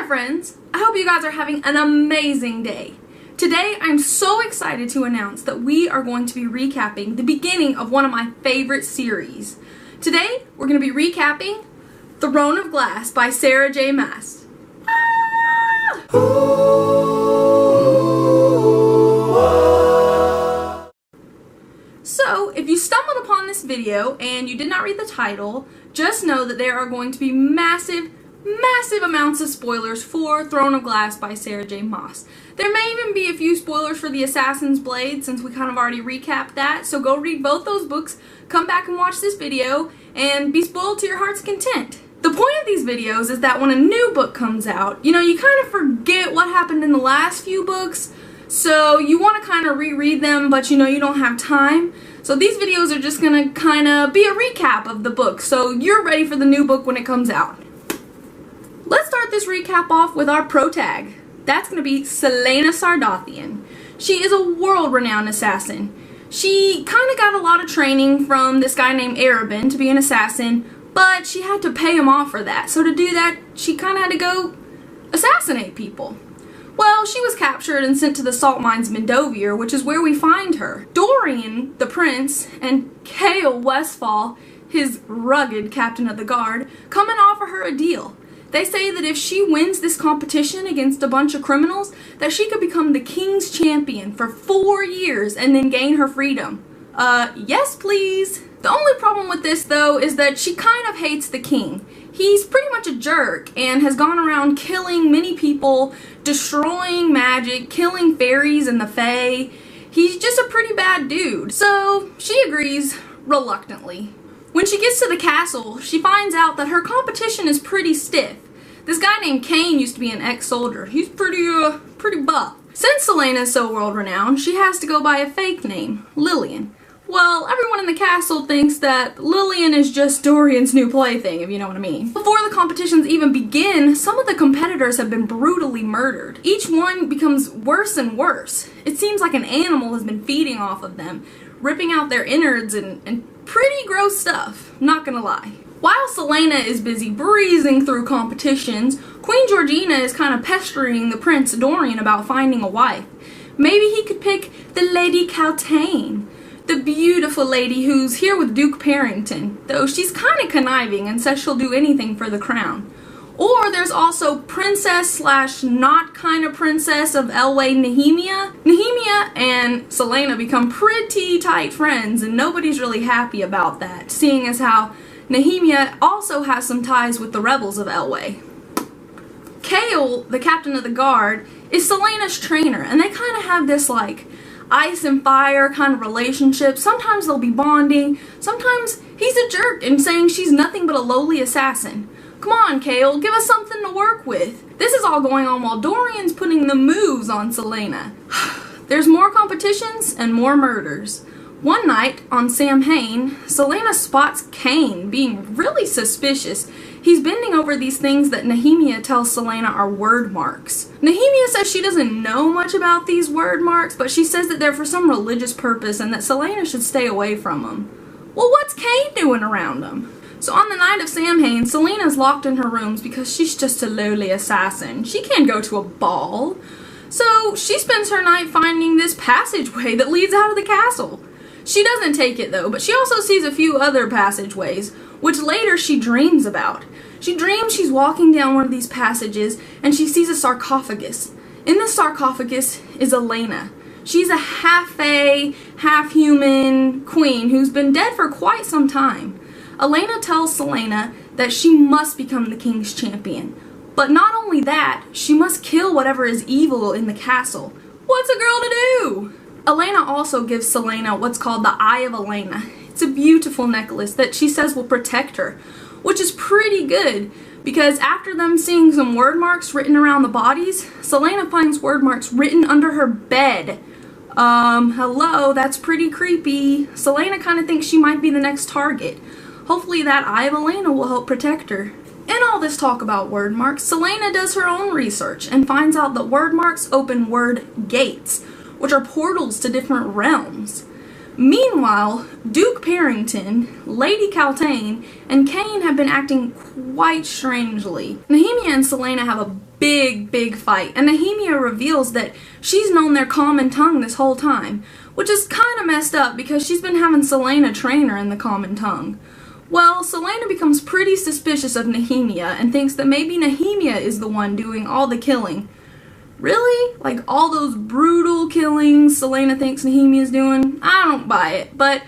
there, friends! I hope you guys are having an amazing day. Today, I'm so excited to announce that we are going to be recapping the beginning of one of my favorite series. Today, we're going to be recapping Throne of Glass by Sarah J. Maas. So, if you stumbled upon this video and you did not read the title, just know that there are going to be massive amounts of spoilers for Throne of Glass by Sarah J. Maas. There may even be a few spoilers for The Assassin's Blade since we kind of already recapped that, so go read both those books, come back and watch this video, and be spoiled to your heart's content. The point of these videos is that when a new book comes out, you kind of forget what happened in the last few books, so you want to kind of reread them, but you don't have time. So these videos are just going to kind of be a recap of the book, so you're ready for the new book when it comes out. Let's start this recap off with our protag. That's going to be Celaena Sardothien. She is a world-renowned assassin. She kind of got a lot of training from this guy named Arabin to be an assassin, but she had to pay him off for that. So to do that, she kind of had to go assassinate people. Well, she was captured and sent to the salt mines of Mendovir, which is where we find her. Dorian, the prince, and Chaol Westfall, his rugged captain of the guard, come and offer her a deal. They say that if she wins this competition against a bunch of criminals, that she could become the king's champion for 4 years and then gain her freedom. Yes please. The only problem with this though is that she kind of hates the king. He's pretty much a jerk and has gone around killing many people, destroying magic, killing fairies and the fae. He's just a pretty bad dude. So she agrees reluctantly. When she gets to the castle, she finds out that her competition is pretty stiff. This guy named Cain used to be an ex-soldier. He's pretty buff. Since Celaena is so world-renowned, she has to go by a fake name, Lillian. Well, everyone in the castle thinks that Lillian is just Dorian's new plaything, if you know what I mean. Before the competitions even begin, some of the competitors have been brutally murdered. Each one becomes worse and worse. It seems like an animal has been feeding off of them, ripping out their innards and pretty gross stuff, not gonna lie. While Celaena is busy breezing through competitions, Queen Georgina is kind of pestering the Prince Dorian about finding a wife. Maybe he could pick the Lady Caltaine, the beautiful lady who's here with Duke Parrington, though she's kind of conniving and says she'll do anything for the crown. Or there's also princess / not kind of princess of Elwë, Nehemia. Nehemia and Celaena become pretty tight friends and nobody's really happy about that, seeing as how Nehemia also has some ties with the rebels of Elwë. Chaol, the captain of the guard, is Celaena's trainer and they kind of have this ice and fire kind of relationship. Sometimes they'll be bonding, sometimes he's a jerk and saying she's nothing but a lowly assassin. Come on, Chaol, give us something to work with. This is all going on while Dorian's putting the moves on Celaena. There's more competitions and more murders. One night, on Samhain, Celaena spots Cain being really suspicious. He's bending over these things that Nehemia tells Celaena are word marks. Nehemia says she doesn't know much about these word marks, but she says that they're for some religious purpose and that Celaena should stay away from them. Well, what's Cain doing around them? So on the night of Samhain, Celaena's locked in her rooms because she's just a lowly assassin. She can't go to a ball. So she spends her night finding this passageway that leads out of the castle. She doesn't take it though, but she also sees a few other passageways, which later she dreams about. She dreams she's walking down one of these passages and she sees a sarcophagus. In this sarcophagus is Elena. She's a half-fae, half-human queen who's been dead for quite some time. Elena tells Celaena that she must become the king's champion. But not only that, she must kill whatever is evil in the castle. What's a girl to do? Elena also gives Celaena what's called the Eye of Elena. It's a beautiful necklace that she says will protect her, which is pretty good because after them seeing some word marks written around the bodies, Celaena finds word marks written under her bed. Hello, that's pretty creepy. Celaena kind of thinks she might be the next target. Hopefully that Eye of Elena will help protect her. In all this talk about word marks, Celaena does her own research and finds out that word marks open word gates, which are portals to different realms. Meanwhile, Duke Parrington, Lady Caltaine, and Cain have been acting quite strangely. Nehemia and Celaena have a big fight, and Nehemia reveals that she's known their common tongue this whole time, which is kind of messed up because she's been having Celaena train her in the common tongue. Well, Celaena becomes pretty suspicious of Nehemia and thinks that maybe Nehemia is the one doing all the killing. Really? Like all those brutal killings Celaena thinks Nehemia's doing? I don't buy it, but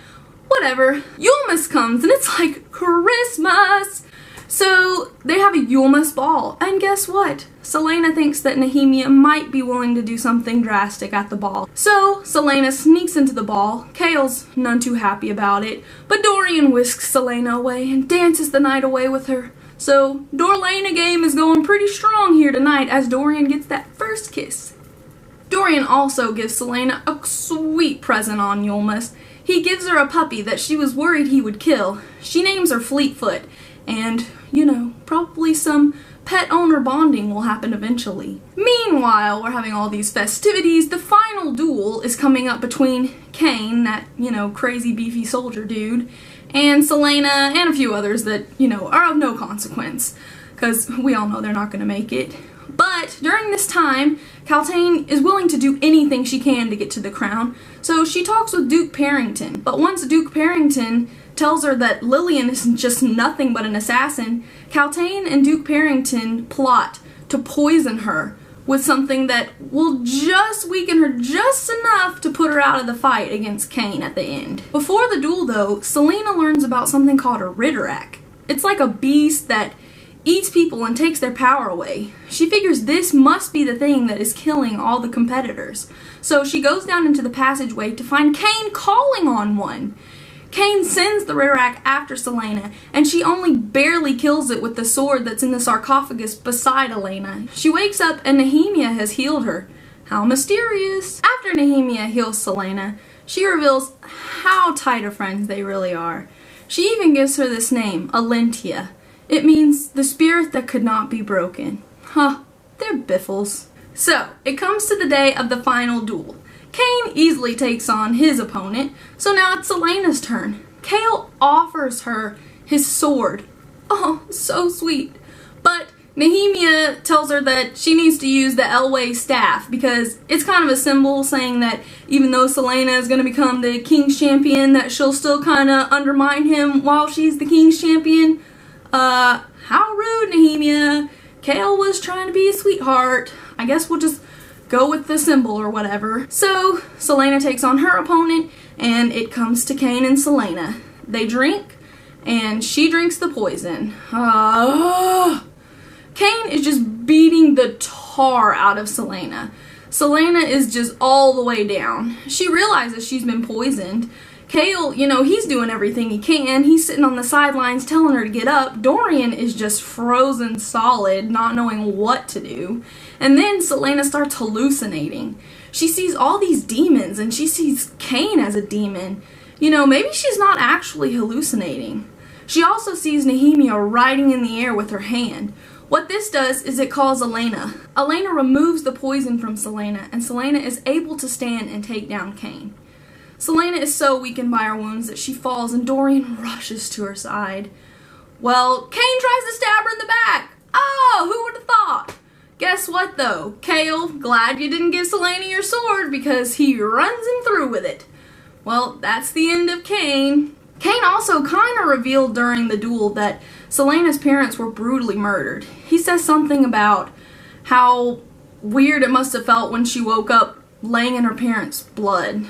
whatever. Yulemas comes and it's like Christmas! So they have a Yulemas ball, and guess what? Celaena thinks that Nehemia might be willing to do something drastic at the ball. So Celaena sneaks into the ball. Chaol's none too happy about it, but Dorian whisks Celaena away and dances the night away with her. So Dorlena game is going pretty strong here tonight as Dorian gets that first kiss. Dorian also gives Celaena a sweet present on Yulemas. He gives her a puppy that she was worried he would kill. She names her Fleetfoot, and, you know, probably some pet owner bonding will happen eventually. Meanwhile, we're having all these festivities. The final duel is coming up between Cain, that, you know, crazy beefy soldier dude, and Celaena and a few others that, you know, are of no consequence, because we all know they're not going to make it. But during this time, Caltaine is willing to do anything she can to get to the crown, so she talks with Duke Parrington. But once Duke Parrington tells her that Lillian is just nothing but an assassin, Caltaine and Duke Parrington plot to poison her with something that will just weaken her just enough to put her out of the fight against Cain at the end. Before the duel though, Celaena learns about something called a Ridderak. It's like a beast that eats people and takes their power away. She figures this must be the thing that is killing all the competitors. So she goes down into the passageway to find Cain calling on one. Cain sends the Ridderak after Celaena, and she only barely kills it with the sword that's in the sarcophagus beside Elena. She wakes up and Nehemia has healed her. How mysterious! After Nehemia heals Celaena, she reveals how tight of friends they really are. She even gives her this name, Alentia. It means the spirit that could not be broken. Huh, they're biffles. So, it comes to the day of the final duel. Cain easily takes on his opponent, so now it's Celaena's turn. Chaol offers her his sword. Oh, so sweet. But Nehemia tells her that she needs to use the Elway staff because it's kind of a symbol saying that even though Celaena is going to become the King's Champion, that she'll still kind of undermine him while she's the King's Champion. How rude, Nehemia. Chaol was trying to be a sweetheart. I guess we'll just go with the symbol or whatever. So, Celaena takes on her opponent, and it comes to Cain and Celaena. They drink, and she drinks the poison. Cain is just beating the tar out of Celaena. Celaena is just all the way down. She realizes she's been poisoned. Chaol, you know, he's doing everything he can. He's sitting on the sidelines telling her to get up. Dorian is just frozen solid, not knowing what to do. And then Celaena starts hallucinating. She sees all these demons, and she sees Cain as a demon. You know, maybe she's not actually hallucinating. She also sees Nehemia riding in the air with her hand. What this does is it calls Elena. Elena removes the poison from Celaena, and Celaena is able to stand and take down Cain. Celaena is so weakened by her wounds that she falls and Dorian rushes to her side. Well, Cain tries to stab her in the back. Oh, who would have thought? Guess what though? Chaol, glad you didn't give Celaena your sword because he runs him through with it. Well, that's the end of Cain. Cain also kind of revealed during the duel that Celaena's parents were brutally murdered. He says something about how weird it must have felt when she woke up laying in her parents' blood.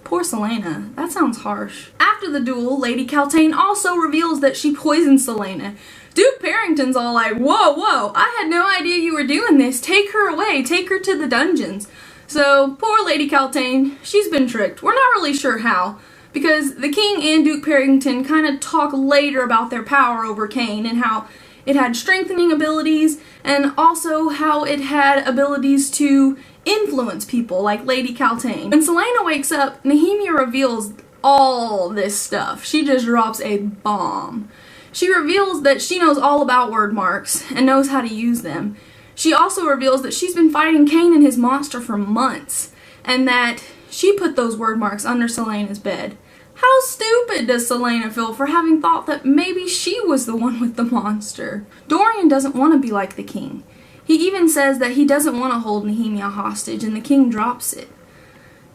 Poor Celaena. That sounds harsh. After the duel, Lady Caltaine also reveals that she poisoned Celaena. Duke Parrington's all like, whoa, I had no idea you were doing this. Take her away. Take her to the dungeons. So, poor Lady Caltaine, she's been tricked. We're not really sure how, because the King and Duke Parrington kind of talk later about their power over Cain and how it had strengthening abilities and also how it had abilities to influence people like Lady Caltaine. When Celaena wakes up, Nehemia reveals all this stuff. She just drops a bomb. She reveals that she knows all about word marks and knows how to use them. She also reveals that she's been fighting Cain and his monster for months and that she put those word marks under Celaena's bed. How stupid does Celaena feel for having thought that maybe she was the one with the monster? Dorian doesn't want to be like the king. He even says that he doesn't want to hold Nehemia hostage, and the king drops it.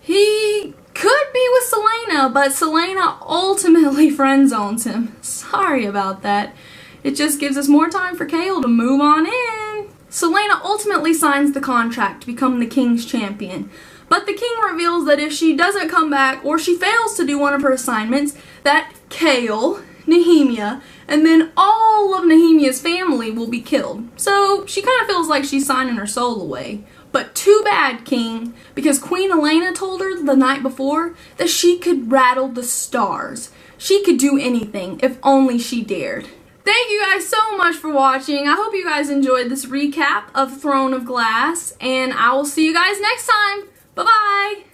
He could be with Celaena, but Celaena ultimately friend-zones him. Sorry about that. It just gives us more time for Chaol to move on in. Celaena ultimately signs the contract to become the king's champion. But the king reveals that if she doesn't come back, or she fails to do one of her assignments, that Chaol, Nehemia, and then all of Nehemia's family will be killed. So she kind of feels like she's signing her soul away. But too bad, king, because Queen Elena told her the night before that she could rattle the stars. She could do anything if only she dared. Thank you guys so much for watching. I hope you guys enjoyed this recap of Throne of Glass, and I will see you guys next time. Bye-bye!